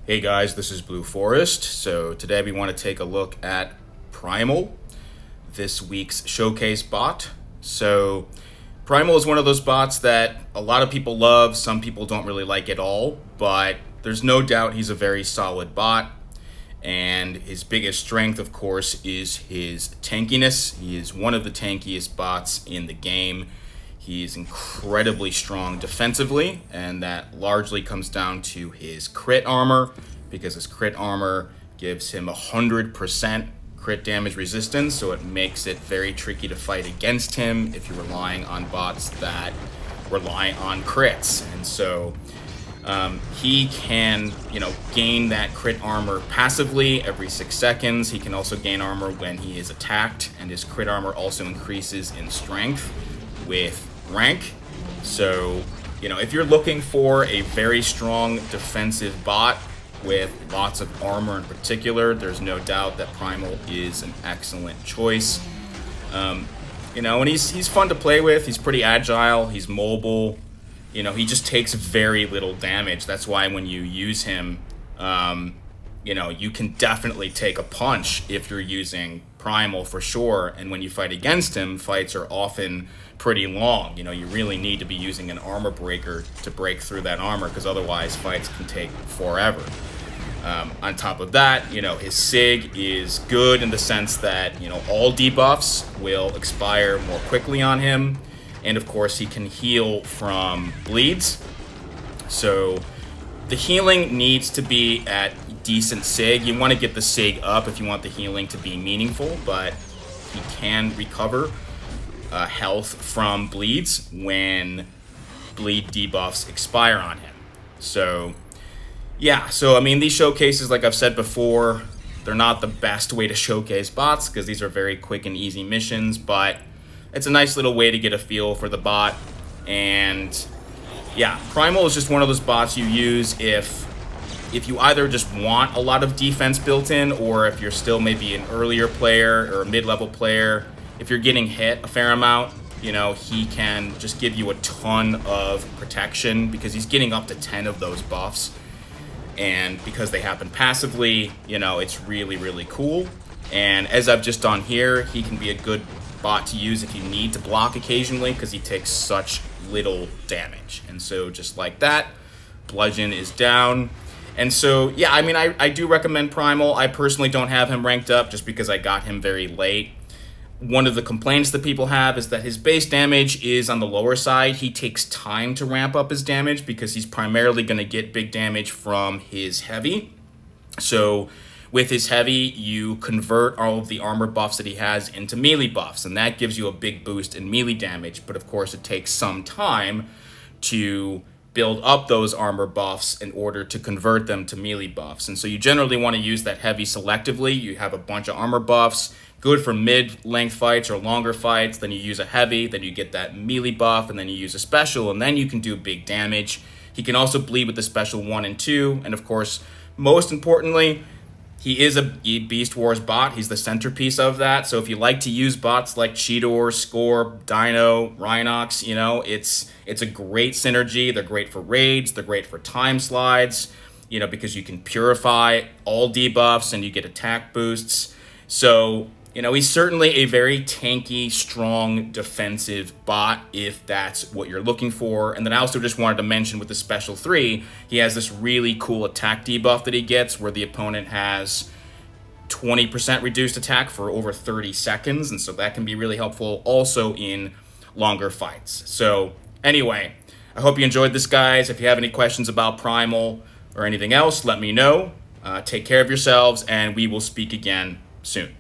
Hey guys, this is Blue Forest. So today we want to take a look at Primal, this week's showcase bot. So Primal is one of those bots that a lot of people love, some people don't really like at all, but there's no doubt he's a very solid bot. And his biggest strength, of course, is his tankiness. He is one of the tankiest bots in the game. He is incredibly strong defensively, and that largely comes down to his crit armor, because his crit armor gives him 100% crit damage resistance, so it makes it very tricky to fight against him if you're relying on bots that rely on crits. And so he can, gain that crit armor passively every 6 seconds. He can also gain armor when he is attacked, and his crit armor also increases in strength with rank. So, if you're looking for a very strong defensive bot with lots of armor in particular, there's no doubt that Primal is an excellent choice. And he's fun to play with. He's pretty agile. He's mobile. He just takes very little damage. That's why when you use him, you can definitely take a punch if you're using Primal for sure. And when you fight against him, fights are often pretty long. You really need to be using an armor breaker to break through that armor, because otherwise fights can take forever. On top of that, his SIG is good in the sense that, all debuffs will expire more quickly on him. And of course, he can heal from bleeds. So the healing needs to be at decent SIG. You want to get the SIG up if you want the healing to be meaningful, but he can recover health from bleeds when bleed debuffs expire on him. So these showcases, like I've said before, they're not the best way to showcase bots because these are very quick and easy missions, but it's a nice little way to get a feel for the bot. And Primal is just one of those bots you use if you either just want a lot of defense built in, or if you're still maybe an earlier player or a mid-level player. If you're getting hit a fair amount, he can just give you a ton of protection because he's getting up to 10 of those buffs. And because they happen passively, it's really, really cool. And as I've just done here, he can be a good bot to use if you need to block occasionally because he takes such little damage. And so just like that, bludgeon is down. And so, I do recommend Primal. I personally don't have him ranked up just because I got him very late. One of the complaints that people have is that his base damage is on the lower side. He takes time to ramp up his damage because he's primarily going to get big damage from his heavy. So with his heavy, you convert all of the armor buffs that he has into melee buffs, and that gives you a big boost in melee damage. But of course, it takes some time to build up those armor buffs in order to convert them to melee buffs. And so you generally want to use that heavy selectively. You have a bunch of armor buffs, good for mid-length fights or longer fights. Then you use a heavy, then you get that melee buff, and then you use a special, and then you can do big damage. He can also bleed with the special 1 and 2, and of course, most importantly, he is a Beast Wars bot. He's the centerpiece of that. So if you like to use bots like Cheetor, Score, Dino, Rhinox, it's a great synergy. They're great for raids. They're great for time slides, because you can purify all debuffs and you get attack boosts. So, he's certainly a very tanky, strong, defensive bot if that's what you're looking for. And then I also just wanted to mention with the Special 3, he has this really cool attack debuff that he gets where the opponent has 20% reduced attack for over 30 seconds. And so that can be really helpful also in longer fights. So anyway, I hope you enjoyed this, guys. If you have any questions about Primal or anything else, let me know. Take care of yourselves, and we will speak again soon.